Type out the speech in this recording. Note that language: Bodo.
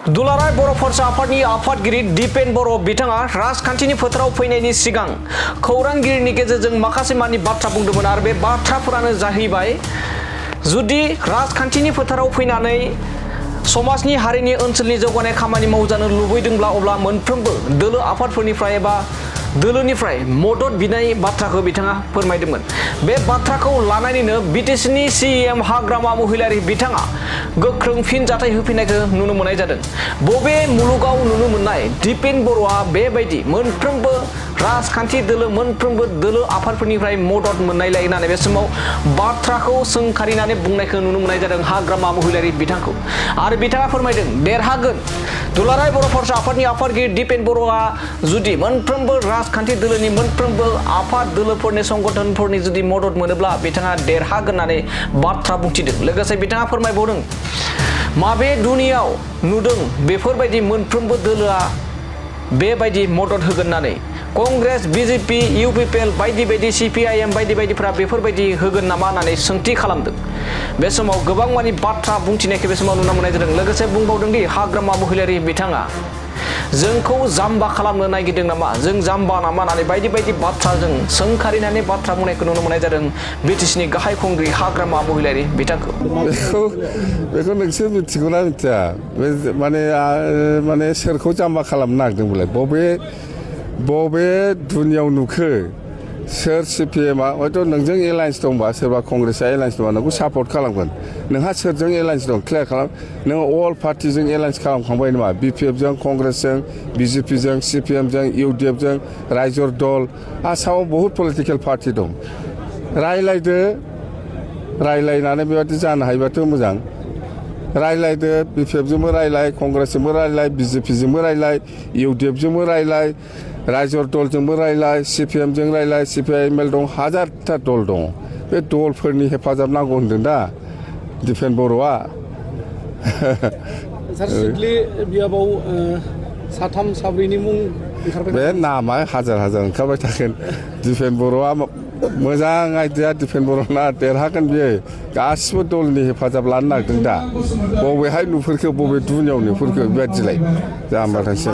दुलाराय बर' फरायसा आफादनि आफादगिरि दिपेन बर' बिथाङा राजखान्थिनि फोथाराव फैनायनि सिगां खौरांगिरिनि गेजेरजों माखासे मानि बाथ्रा बुंदोंमोन आरो बे बाथ्राफोरानो जाहैबाय जुदि राजखान्थिनि फोथाराव फैनानै समाजनि हारिनि ओनसोलनि जौगानाय खामानि मावजानो लुबैदोंब्ला अब्ला मोनफ्रोमबो दोलो आफादफोरनिफ्राय एबा दोलोनिफ्राय मदद बिनाय बाथ्राखौ बिथाङा फोरमायदोंमोन। बे बाथ्राखौ लानानैनो बिटिसिनि सीएम हाग्रामा महिलारि बिथाङा गोख्रों फिनजाथाय होफिननायखौ नुनो मोननाय जादों। बबे मुलुगाव नुनो मोननाय दिपेन बर'आ बेबायदि मोनफ्रोमबो राजखान्थि दोलो मोनफ्रोमबो दोलो आफादफोरनिफ्राय मदद मोननायलाय होननानै बे समाव बाथ्राखौ सोंखारिनानै बुंनायखौ नुनो मोननाय जादों हाग्रामा महिलारि बिथांखौ। आरो बिथाङा फोरमायदों देरहागोन। दुलाराय बर' फरायसा आफादनि आफादगिरि दिपेन बर'आ जुदि मोनफ्रोमबो राजखान्थि दोलोनि मोनफ्रोमबो आफाद दोलोफोरनि संगठनफोरनि जुदि मदद मोनोब्ला बिथाङा देरहागोन होननानै बाथ्रा बुंथिदों। लोगोसे बिथाङा फोरमायबावदों माबे दुनियाव नुदों बेफोरबायदि मोनफ्रोमबो दोलोआ बेबायदि मदद होगोन होननानै कांग्रेस बीजेपी इउपिपिएल बायदि बायदि सीपीआईएम बायदि बायदिफोरा बेफोरबायदि होगोन नामा होननानै सोंथि खालामदों। बे समाव गोबां मानि बाथ्रा बुंथिनायखौ बे समाव नुनो मोननाय जादों। लोगोसे बुंबावदों दि हाग्रामा महिलारि बिथाङा जोंखौ जाम्बा खालामनो नागिरदों नामा जों जाम्बा नामा होननानै बायदि बायदि बाथ्राजों सोंखारिनानै बाथ्रा बुंनायखौ नुनो मोननाय जादों बिटिसिनि गाहाय खुंगिरि हाग्रामा महिलारि बिथांखौ। बेखौ नोंसोर मिथिगौना मिथिया माने सोरखौ जाम्बा खालामनो नागिरदोंबालाय बबे दुनियाव नुखो सोर सीपीएमआ हयथ' नोंजों एलायन्स दंबा सोरबा कंग्रेसआ एलायन्स दंबा नोंखौ सापर्ट खालामगोन। नोंहा सोरजों एलायन्स दं क्लियार खालाम। नोङो अल पार्टिजों एलायन्स खालामखांबाय नामा बिपिएफजों कंग्रेसजों बिजेपिजों सीपीएमजों इउडिएफजों रायजर दल आसामाव बहुत पलिटिकेल पार्टि दं। रायलायनानै बेबादि जानो हायोबाथ' मोजां। रायलायदो बिपिएफजोंबो रायलाय कंग्रेसजोंबो रायलाय बिजेपिजोंबो रायलाय इउडिएफजोंबो रायलाय रायजर दलजोंबो रायलाय सीपीएमजों रायलाय सीपीआईएमएल दं हाजारथा दल दं। बे दलफोरनि हेफाजाब नांगौ होनदों दा दिपेन बर'आ। बियाबाव साथाम साब्रैनि मुं ओंखारबाय। बे नामा हाजार ओंखारबाय थागोन। दिपेन बर'आ मोजां आइडिया दिपेन बर'ना देरहागोन बियो। गासिबो दलनि हेफाजाब लानो नागिरदों दा। बबेहाय नुफोरखो बबे दुनियाव नुफोरखो बेबायदिलाय जाम्बा थांसै।